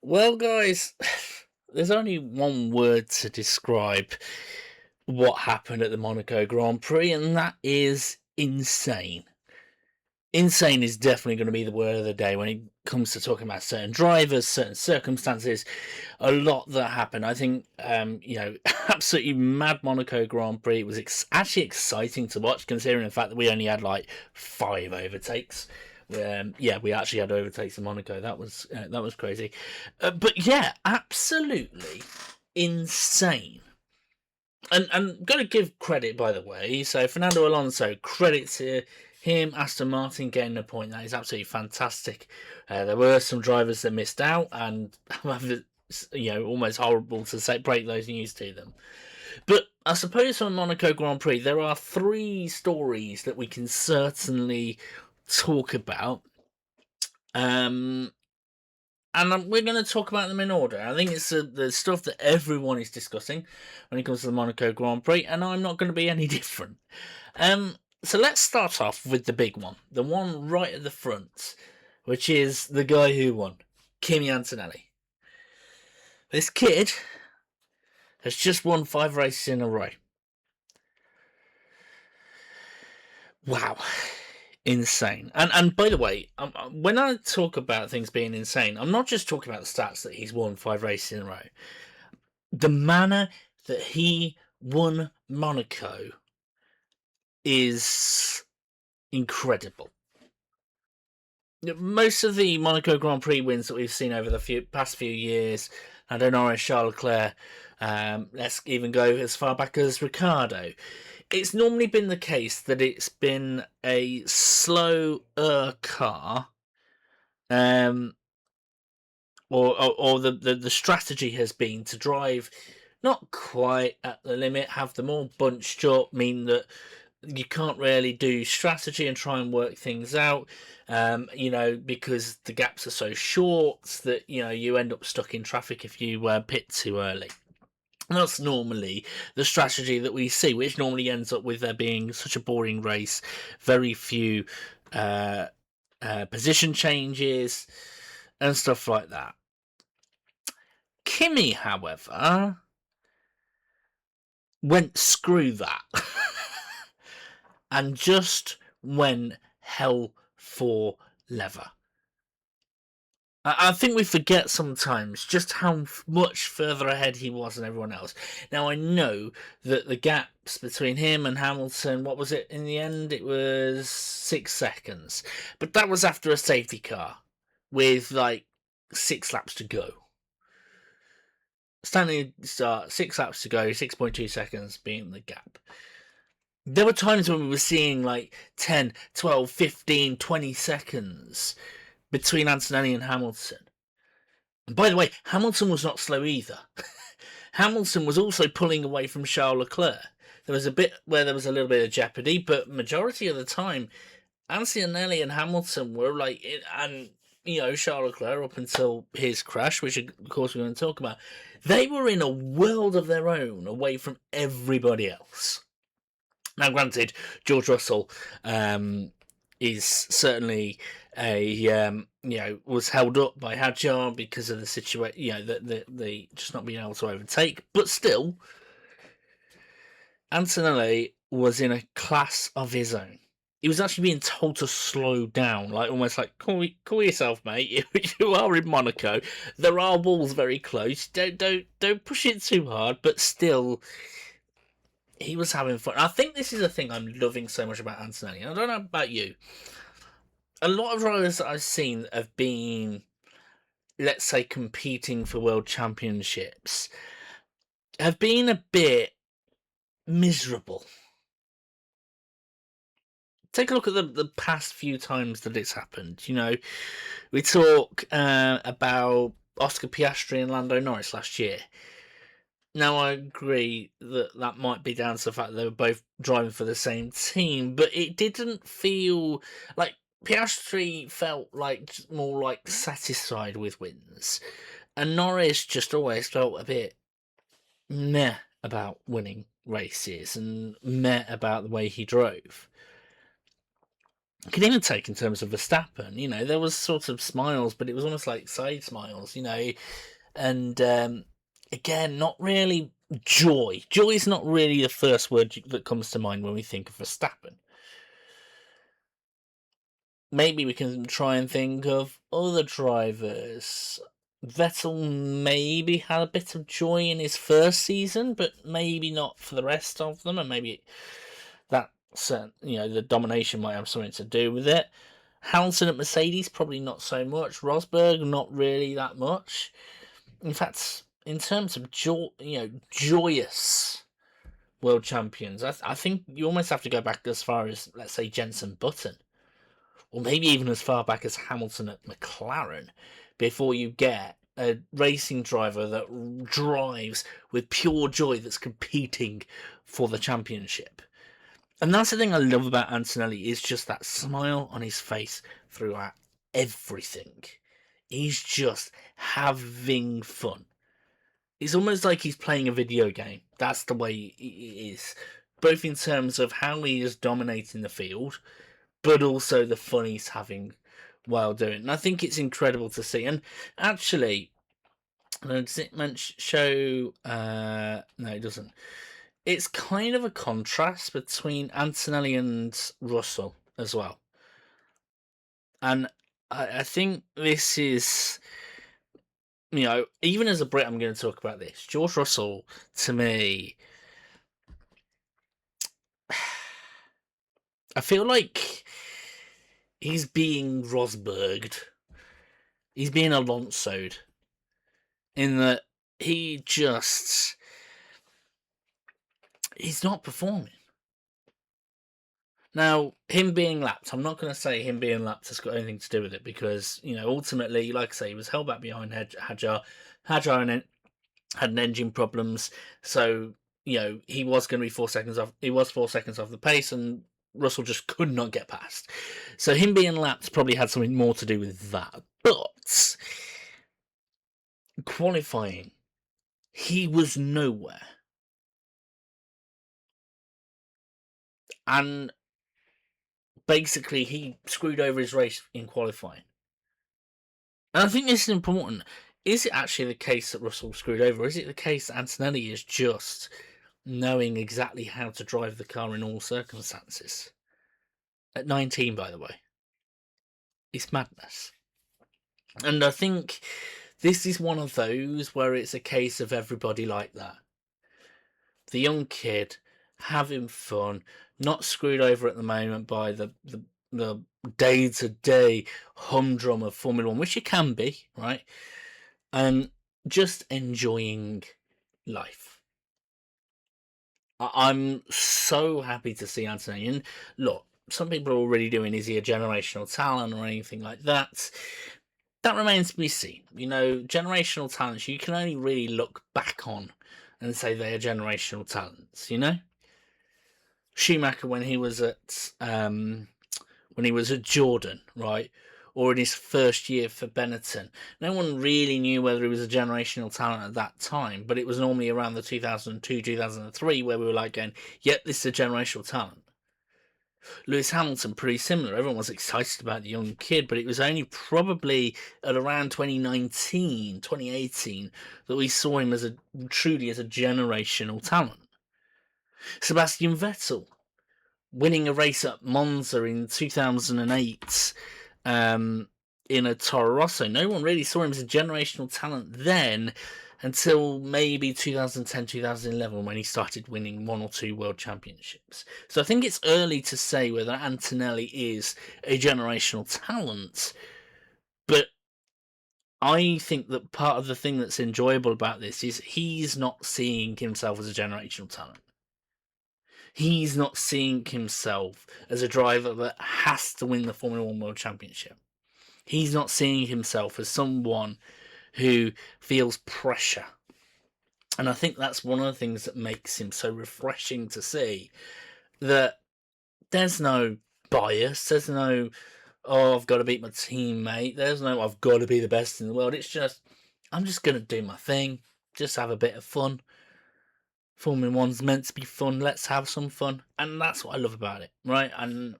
Well, guys, there's only one word to describe what happened at the Monaco Grand Prix, and that is insane. Insane is definitely going to be the word of the day when it comes to talking about certain drivers, certain circumstances, a lot that happened. I think, absolutely mad Monaco Grand Prix. It was actually exciting to watch, considering the fact that we only had like 5 overtakes. Yeah, we actually had overtakes in Monaco. That was crazy, but yeah, absolutely insane. And got to give credit, by the way. So Fernando Alonso, credit to him. Aston Martin getting a point. That is absolutely fantastic. There were some drivers that missed out, and almost horrible to say break those news to them. But I suppose from Monaco Grand Prix, there are three stories that we can certainly talk about. Um, and we're going to talk about them in order. I think it's the stuff that everyone is discussing when it comes to the Monaco Grand Prix, and I'm not going to be any different. So let's start off with the big one, the one right at the front, which is the guy who won, Kimi Antonelli. This kid has just won 5 races in a row. Wow. Insane. And by the way, when I talk about things being insane, I'm not just talking about the stats that he's won 5 races in a row. The manner that he won Monaco is incredible. Most of the Monaco Grand Prix wins that we've seen over the past few years, Lando Norris, Charles Leclerc, let's even go as far back as Ricciardo. It's normally been the case that it's been a slower car, or the strategy has been to drive not quite at the limit, have them all bunched up, mean that you can't really do strategy and try and work things out, because the gaps are so short that, you end up stuck in traffic if you pit too early. And that's normally the strategy that we see, which normally ends up with there being such a boring race, very few position changes, and stuff like that. Kimi, however, went screw that and just went hell for leather. I think we forget sometimes just how much further ahead he was than everyone else. Now, I know that the gaps between him and Hamilton, what was it in the end? It was 6 seconds. But that was after a safety car with like 6 laps to go. Standing start, 6 laps to go, 6.2 seconds being the gap. There were times when we were seeing like 10, 12, 15, 20 seconds between Antonelli and Hamilton. And by the way, Hamilton was not slow either. Hamilton was also pulling away from Charles Leclerc. There was a bit where there was a little bit of jeopardy, but majority of the time, Antonelli and Hamilton were like, and Charles Leclerc up until his crash, which of course we're going to talk about, they were in a world of their own away from everybody else. Now, granted, George Russell is certainly was held up by Hadjar because of the situation, the just not being able to overtake. But still, Antonelli was in a class of his own. He was actually being told to slow down, like almost like call yourself, mate. You are in Monaco. There are walls very close. Don't push it too hard. But still, he was having fun. I think this is the thing I'm loving so much about Antonelli. I don't know about you. A lot of drivers that I've seen have been, let's say, competing for world championships, have been a bit miserable. Take a look at the past few times that it's happened. We talk about Oscar Piastri and Lando Norris last year. Now, I agree that might be down to the fact that they were both driving for the same team, but it didn't feel like Piastri felt like more like satisfied with wins, and Norris just always felt a bit meh about winning races and meh about the way he drove. You can even take in terms of Verstappen. There was sort of smiles, but it was almost like side smiles. And again, not really joy. Joy is not really the first word that comes to mind when we think of Verstappen. Maybe we can try and think of other drivers. Vettel maybe had a bit of joy in his first season, but maybe not for the rest of them, and maybe that the domination might have something to do with it. Hamilton at Mercedes probably not so much. Rosberg not really that much. In fact, in terms of joyous world champions, I think you almost have to go back as far as, let's say, Jenson Button, or maybe even as far back as Hamilton at McLaren, before you get a racing driver that drives with pure joy that's competing for the championship. And that's the thing I love about Antonelli, is just that smile on his face throughout everything. He's just having fun. It's almost like he's playing a video game. That's the way it is. Both in terms of how he is dominating the field, but also the fun he's having while doing it. And I think it's incredible to see. And actually, does it show? No, it doesn't. It's kind of a contrast between Antonelli and Russell as well. And I think this is, even as a Brit, I'm going to talk about this. George Russell, to me, I feel like he's being Rosberged. He's being Alonso'd. In that he's not performing. Now, him being lapped, I'm not going to say him being lapped has got anything to do with it, because, ultimately, like I say, he was held back behind Hadjar. Hadjar had an engine problems, so, he was going to be 4 seconds off. He was 4 seconds off the pace, and Russell just could not get past. So him being lapped probably had something more to do with that. But qualifying, he was nowhere. And basically, he screwed over his race in qualifying. And I think this is important. Is it actually the case that Russell screwed over, or is it the case that Antonelli is just knowing exactly how to drive the car in all circumstances? At 19, by the way. It's madness. And I think this is one of those where it's a case of everybody like that. The young kid having fun, not screwed over at the moment by the day-to-day humdrum of Formula One, which it can be, right? And just enjoying life. I'm so happy to see Anthony. And look, some people are already doing, is he a generational talent or anything like that? That remains to be seen. Generational talents, you can only really look back on and say they are generational talents, Schumacher, when he was at Jordan, right, or in his first year for Benetton, no one really knew whether he was a generational talent at that time, but it was normally around the 2002, 2003 where we were like going, yep, this is a generational talent. Lewis Hamilton, pretty similar. Everyone was excited about the young kid, but it was only probably at around 2019, 2018 that we saw him truly as a generational talent. Sebastian Vettel, winning a race at Monza in 2008 in a Toro Rosso. No one really saw him as a generational talent then until maybe 2010, 2011 when he started winning 1 or 2 world championships. So I think it's early to say whether Antonelli is a generational talent, but I think that part of the thing that's enjoyable about this is he's not seeing himself as a generational talent. He's not seeing himself as a driver that has to win the Formula One World Championship. He's not seeing himself as someone who feels pressure. And I think that's one of the things that makes him so refreshing to see, that there's no bias, there's no, I've got to beat my teammate, there's no, I've got to be the best in the world. It's just, I'm just going to do my thing, just have a bit of fun. Formula One's meant to be fun, let's have some fun. And that's what I love about it, right? And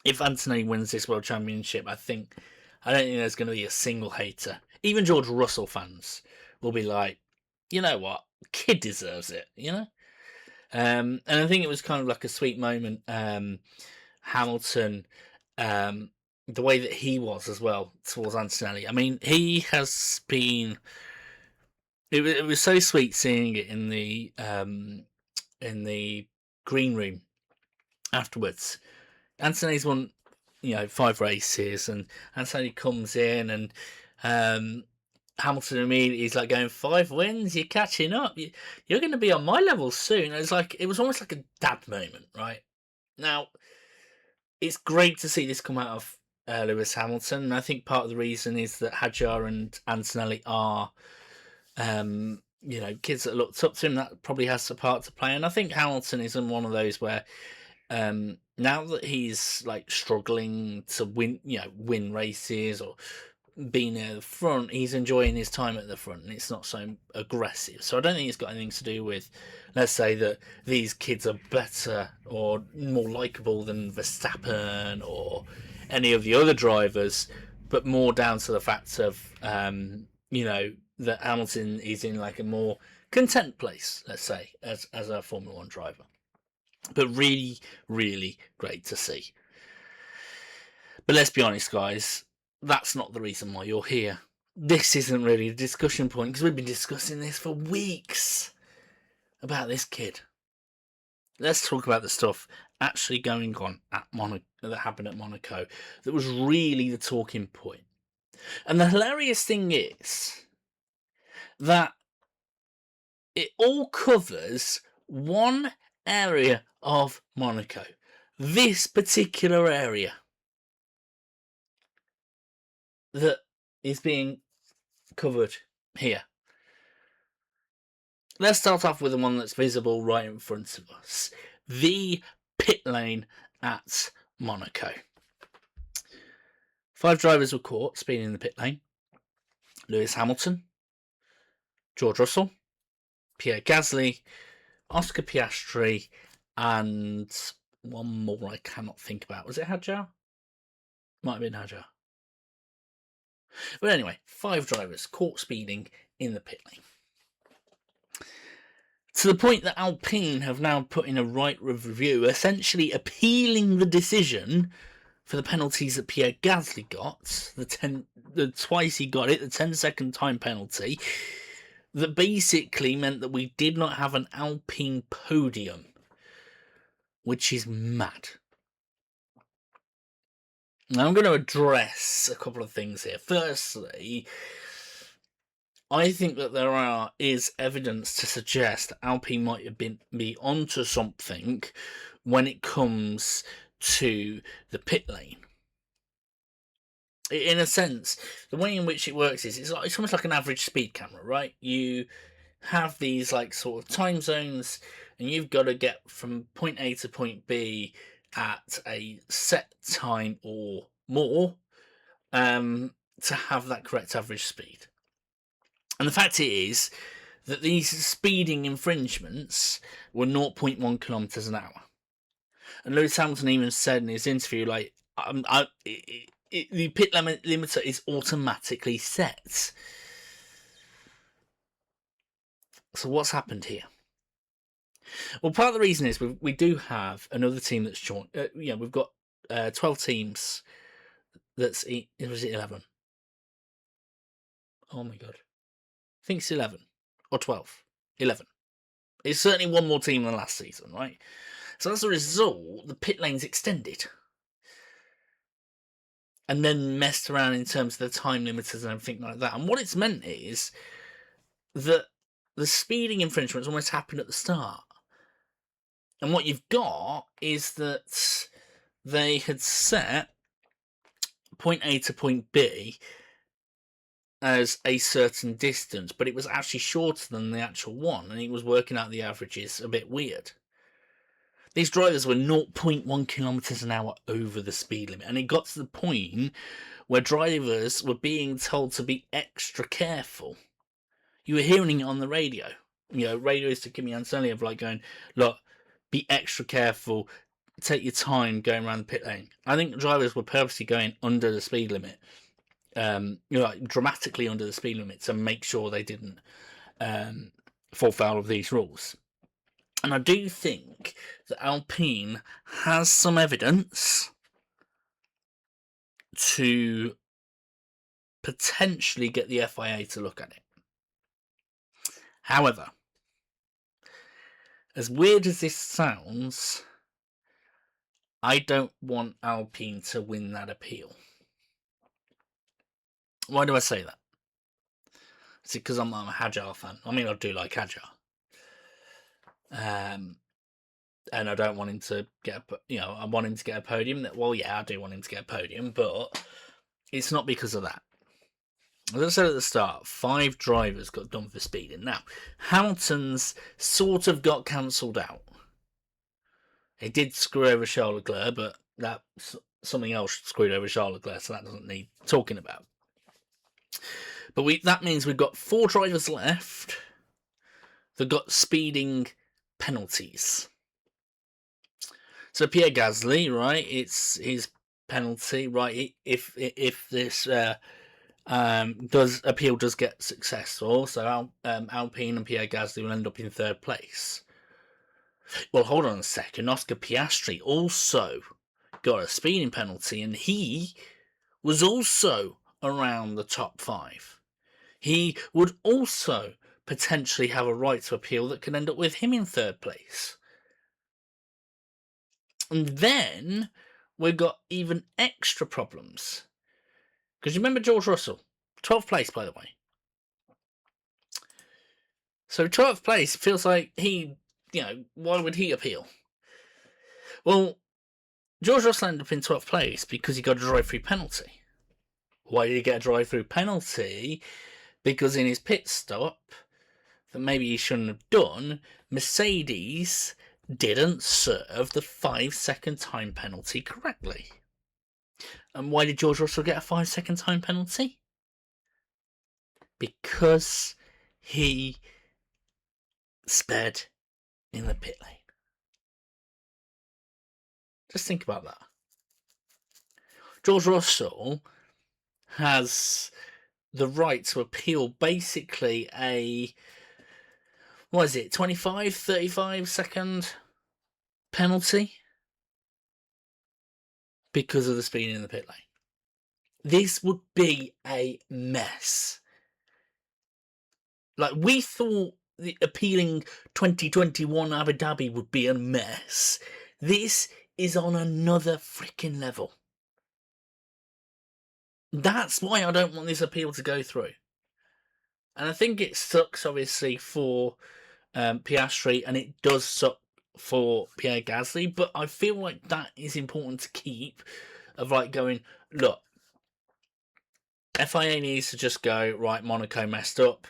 if Anthony wins this World Championship, I don't think there's going to be a single hater. Even George Russell fans will be like, you know what, kid deserves it, you know. And I think it was kind of like a sweet moment. Hamilton, the way that he was as well towards Antonelli. I mean, he has been. It was so sweet seeing it in the green room afterwards. Anthony's won, 5 races, and Anthony comes in, and Hamilton immediately is like going, 5 wins, you're catching up, you're going to be on my level soon. It was almost like a dad moment, right? Now, it's great to see this come out of Lewis Hamilton, and I think part of the reason is that Hadjar and Antonelli are, kids that looked up to him. That probably has a part to play, and I think Hamilton is in one of those where, now that he's like struggling to win races or being at the front, he's enjoying his time at the front, and it's not so aggressive. So I don't think it's got anything to do with, let's say, that these kids are better or more likable than Verstappen or any of the other drivers, but more down to the fact of that Hamilton is in like a more content place, let's say, as a Formula One driver. But really, really great to see. But let's be honest, guys, that's not the reason why you're here. This isn't really a discussion point, because we've been discussing this for weeks about this kid. Let's talk about the stuff actually going on at Monaco, that happened at Monaco, that was really the talking point. And the hilarious thing is that it all covers one area of Monaco. This particular area that is being covered here. Let's start off with the one that's visible right in front of us. The pit lane at Monaco. 5 drivers were caught speeding in the pit lane. Lewis Hamilton, George Russell, Pierre Gasly, Oscar Piastri, and one more I cannot think about. Was it Hadjar? Might have been Hadjar. But anyway, 5 drivers caught speeding in the pit lane. To the point that Alpine have now put in a right review, essentially appealing the decision for the penalties that Pierre Gasly got, the twice he got it, the 10-second time penalty, that basically meant that we did not have an Alpine podium, which is mad. Now I'm going to address a couple of things here. Firstly, I think that there is evidence to suggest that Alpine might have be onto something when it comes to the pit lane. In a sense, the way in which it works is it's almost like an average speed camera, right? You have these like sort of time zones, and you've got to get from point A to point B at a set time or more to have that correct average speed. And the fact is that these speeding infringements were 0.1 kilometers an hour. And Lewis Hamilton even said in his interview, like, the pit limiter is automatically set. So what's happened here? Well, part of the reason is we do have another team that's joined. We've got 12 teams. Was it 11? Oh my god. I think it's 11 or 12. 11. It's certainly one more team than last season, right? So as a result, the pit lane's extended. And then messed around in terms of the time limiters and everything like that. And what it's meant is that the speeding infringements almost happened at the start. And what you've got is that they had set point A to point B as a certain distance, but it was actually shorter than the actual one, and it was working out the averages a bit weird. These drivers were 0.1 kilometers an hour over the speed limit, and it got to the point where drivers were being told to be extra careful. You were hearing it on the radio. Radio is to Kimi Antonelli of like going, look, be extra careful. take your time going around the pit lane. I think drivers were purposely going under the speed limit, like dramatically under the speed limit, to make sure they didn't fall foul of these rules. And I do think that Alpine has some evidence to potentially get the FIA to look at it. However, as weird as this sounds, I don't want Alpine to win that appeal. Why do I say that? Is it because I'm a Hadjar fan? I mean, I do like Hadjar. And I don't want him to get, I want him to get a podium. Well, yeah, I do want him to get a podium, but it's not because of that. As I said at the start, 5 drivers got done for speeding. Now, Hamilton's sort of got cancelled out. He did screw over Charles Leclerc, but that's something else screwed over Charles Leclerc, so that doesn't need talking about. But that means we've got 4 drivers left that got speeding penalties. So Pierre Gasly, right? It's his penalty, right? If this appeal does get successful, so Alpine and Pierre Gasly will end up in 3rd place. Well, hold on a second. Oscar Piastri also got a speeding penalty, and he was also around the top 5. He would also potentially have a right to appeal that could end up with him in 3rd place. And then we've got even extra problems. Because you remember George Russell? 12th place, by the way. So 12th place feels like why would he appeal? Well, George Russell ended up in 12th place because he got a drive-through penalty. Why did he get a drive-through penalty? Because in his pit stop, that maybe he shouldn't have done, Mercedes didn't serve the 5-second time penalty correctly. And why did George Russell get a 5-second time penalty? Because he sped in the pit lane. Just think about that. George Russell has the right to appeal basically a 25, 35 second penalty because of the speeding in the pit lane. This would be a mess. Like, we thought the appealing 2021 Abu Dhabi would be a mess. This is on another freaking level. That's why I don't want this appeal to go through. And I think it sucks, obviously, for Piastri, and it does suck for Pierre Gasly, but I feel like that is important to keep, of like going, look, FIA needs to just go, right, Monaco messed up,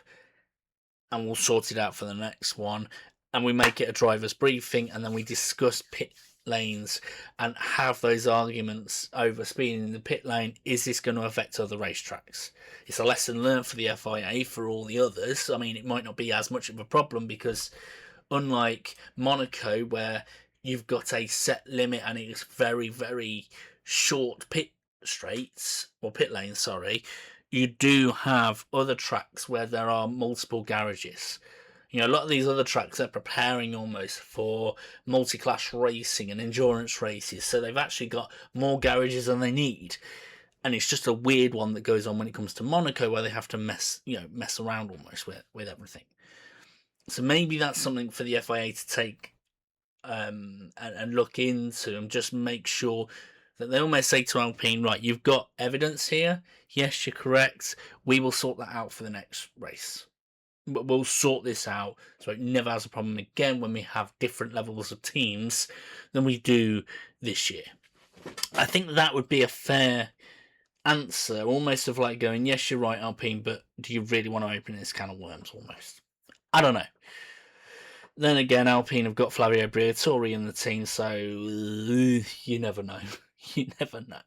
and we'll sort it out for the next one, and we make it a driver's briefing, and then we discuss pit lanes and have those arguments over speeding in the pit lane. Is this going to affect other racetracks? It's a lesson learned for the FIA for all the others. I mean, it might not be as much of a problem because unlike Monaco, where you've got a set limit and it's very, very short pit straights, or pit lanes, sorry, you do have other tracks where there are multiple garages. A lot of these other tracks are preparing almost for multi-class racing and endurance races, so they've actually got more garages than they need. And it's just a weird one that goes on when it comes to Monaco, where they have to mess around almost with everything. So maybe that's something for the FIA to take and look into, and just make sure that they almost say to Alpine, right, you've got evidence here. Yes, you're correct. We will sort that out for the next race. We'll sort this out so it never has a problem again when we have different levels of teams than we do this year. I think that would be a fair answer, almost of like going, yes, you're right, Alpine, but do you really want to open this can of worms almost? I don't know. Then again, Alpine have got Flavio Briatore in the team, so you never know. You never know.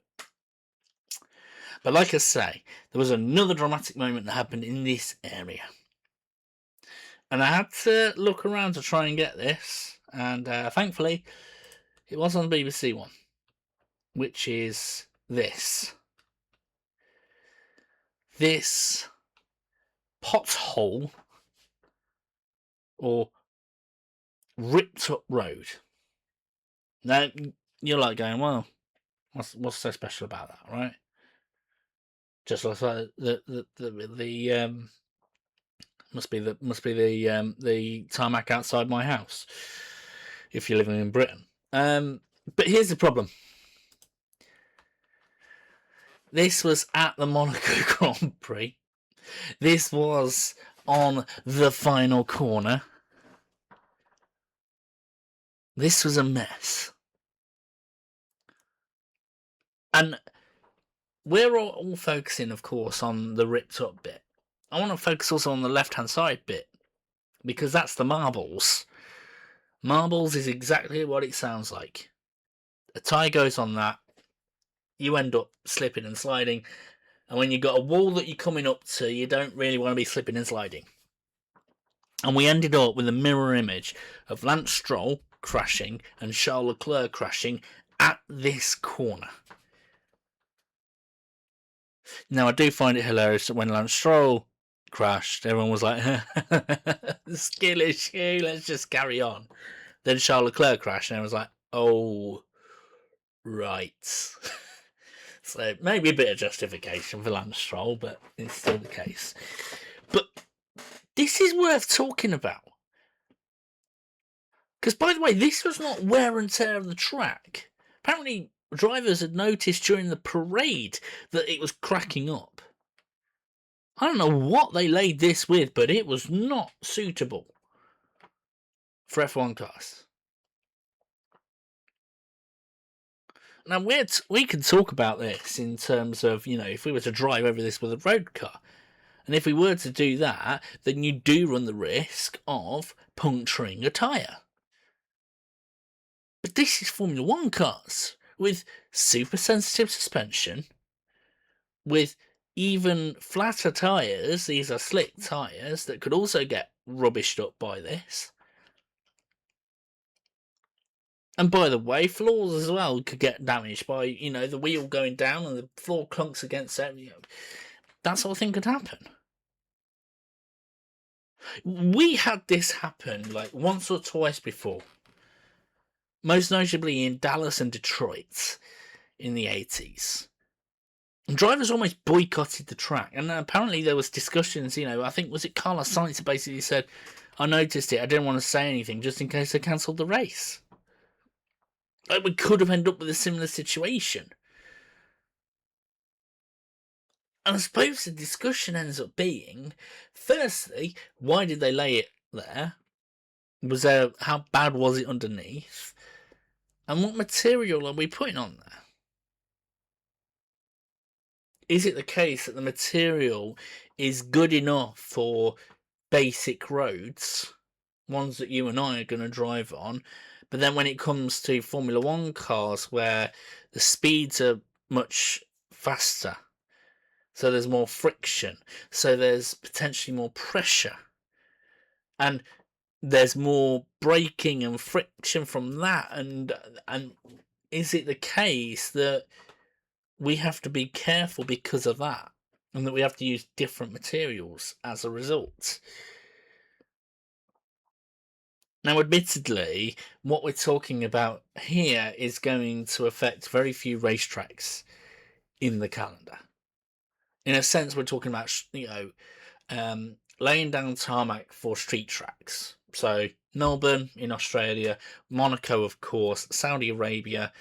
But like I say, there was another dramatic moment that happened in this area. And I had to look around to try and get this, and thankfully It was on the BBC one, which is this. This pothole or ripped up road. Now, you're like going, well, what's so special about that, right? Just like the must be the tarmac outside my house if you're living in Britain. But here's the problem. This was at the Monaco Grand Prix. This was on the final corner. This was a mess. And we're all focusing, of course, on the ripped up bit. I want to focus also on the left-hand side bit, because that's the marbles. Marbles is exactly what it sounds like. A tyre goes on that, you end up slipping and sliding, and when you've got a wall that you're coming up to, you don't really want to be slipping and sliding. And we ended up with a mirror image of Lance Stroll crashing and Charles Leclerc crashing at this corner. Now, I do find it hilarious that when Lance Stroll crashed, everyone was like, skill issue, let's just carry on. Then Charles Leclerc crashed, and I was like, oh, right. So maybe a bit of justification for Lance Stroll, but it's still the case. But this is worth talking about. Because, by the way, this was not wear and tear of the track. Apparently, drivers had noticed during the parade that it was cracking up. I don't know what they laid this with, but it was not suitable for F1 cars. Now, we can talk about this in terms of, if we were to drive over this with a road car. And if we were to do that, then you do run the risk of puncturing a tyre. But this is Formula 1 cars with super sensitive suspension, with even flatter tyres. These are slick tyres that could also get rubbished up by this. And by the way, floors as well could get damaged by, the wheel going down and the floor clunks against it. That sort of thing could happen. We had this happen like once or twice before. Most notably in Dallas and Detroit in the 80s. And drivers almost boycotted the track. And apparently there was discussions, I think, was it Carlos Sainz who basically said, I noticed it, I didn't want to say anything just in case they cancelled the race. Like, we could have ended up with a similar situation. And I suppose the discussion ends up being, firstly, why did they lay it there? How bad was it underneath? And what material are we putting on there? Is it the case that the material is good enough for basic roads, ones that you and I are going to drive on, but then when it comes to Formula 1 cars where the speeds are much faster, so there's more friction, so there's potentially more pressure, and there's more braking and friction from that, and is it the case that we have to be careful because of that, and that we have to use different materials as a result? Now, admittedly, what we're talking about here is going to affect very few racetracks in the calendar. In a sense, we're talking about, laying down tarmac for street tracks. So Melbourne in Australia, Monaco, of course, Saudi Arabia,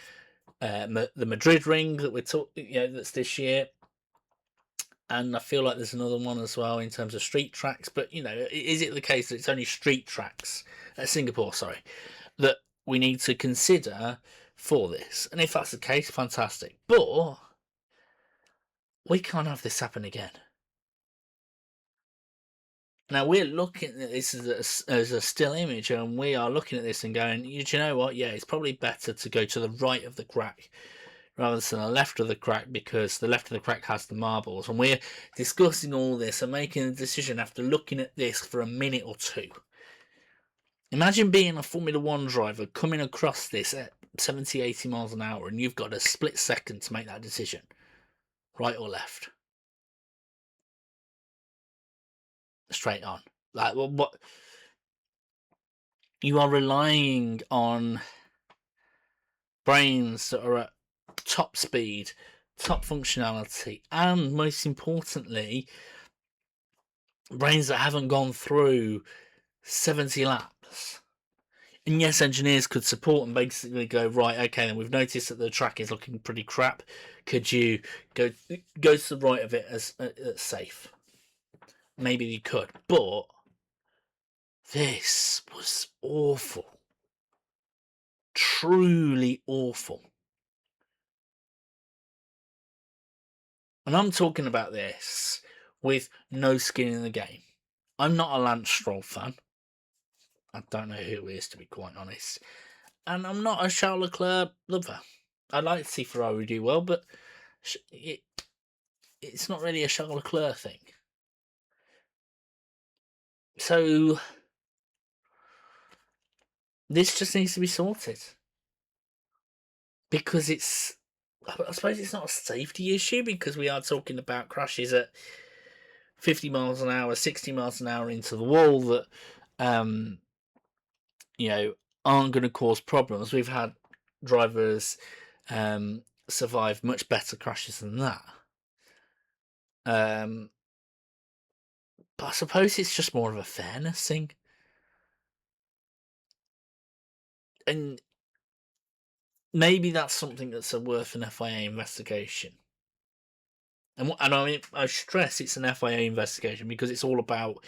the Madrid Ring that we're talking, that's this year. And I feel like there's another one as well in terms of street tracks. But, is it the case that it's only street tracks, Singapore, that we need to consider for this? And if that's the case, fantastic. But we can't have this happen again. Now, we're looking at this as a still image, and we are looking at this and going, you know what? Yeah, it's probably better to go to the right of the crack rather than the left of the crack, because the left of the crack has the marbles. And we're discussing all this and making a decision after looking at this for a minute or two. Imagine being a Formula 1 driver coming across this at 70, 80 miles an hour, and you've got a split second to make that decision, right or left, straight on. Like, well, what you are relying on brains that are at top speed, top functionality, and most importantly, brains that haven't gone through 70 laps. And yes, engineers could support and basically go, right, okay, then we've noticed that the track is looking pretty crap. Could you go to the right of it as safe? Maybe you could, but this was awful. Truly awful. And I'm talking about this with no skin in the game. I'm not a Lance Stroll fan. I don't know who he is, to be quite honest. And I'm not a Charles Leclerc lover. I'd like to see Ferrari do well, but it's not really a Charles Leclerc thing. So this just needs to be sorted. Because I suppose it's not a safety issue, because we are talking about crashes at 50 miles an hour, 60 miles an hour into the wall that, aren't going to cause problems. We've had drivers survive much better crashes than that. But I suppose it's just more of a fairness thing. And maybe that's something that's worth an FIA investigation. And I mean, I stress it's an FIA investigation because it's all about,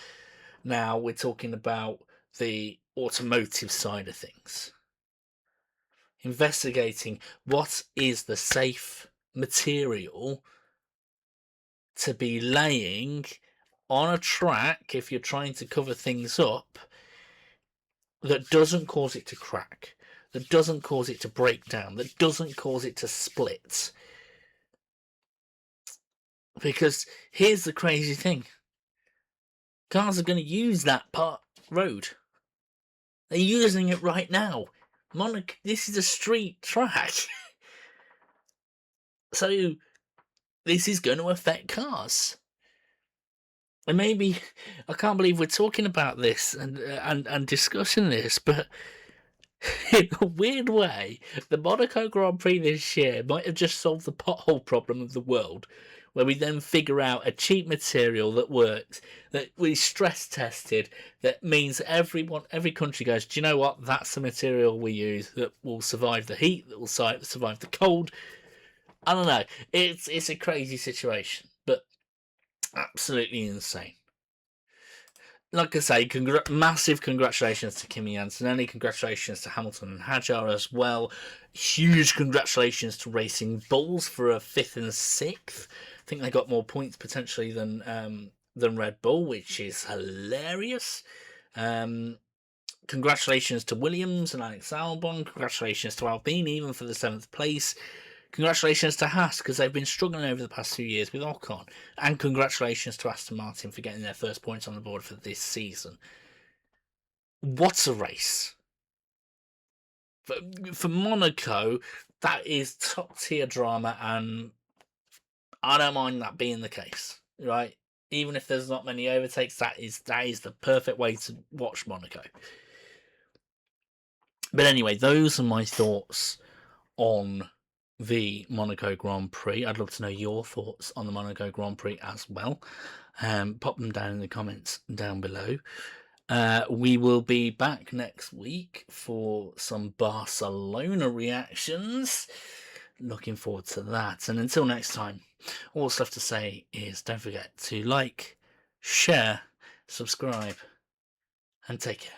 now we're talking about the automotive side of things. Investigating what is the safe material to be laying on a track if you're trying to cover things up that doesn't cause it to crack, that doesn't cause it to break down, that doesn't cause it to split. Because here's the crazy thing. Cars are going to use that road. They're using it right now. Monaco, this is a street track. So this is going to affect cars. And maybe, I can't believe we're talking about this and discussing this, but in a weird way, the Monaco Grand Prix this year might have just solved the pothole problem of the world, where we then figure out a cheap material that works, that we stress tested, that means every country goes, do you know what, that's the material we use that will survive the heat, that will survive the cold. I don't know, it's a crazy situation, but absolutely insane. Like I say, massive congratulations to Kimi Antonelli, congratulations to Hamilton and Hadjar as well. Huge congratulations to Racing Bulls for a 5th and 6th. I think they got more points potentially than Red Bull, which is hilarious. Congratulations to Williams and Alex Albon. Congratulations to Alpine, even for the 7th place. Congratulations to Haas, because they've been struggling over the past 2 years with Ocon. And congratulations to Aston Martin for getting their first points on the board for this season. What a race. For Monaco, that is top tier drama, and I don't mind that being the case, right? Even if there's not many overtakes, that is the perfect way to watch Monaco. But anyway, those are my thoughts on the Monaco Grand Prix. I'd love to know your thoughts on the Monaco Grand Prix as well. Pop them down in the comments down below. We will be back next week for some Barcelona reactions. Looking forward to that. And until next time, all that's left to say is don't forget to like, share, subscribe, and take care.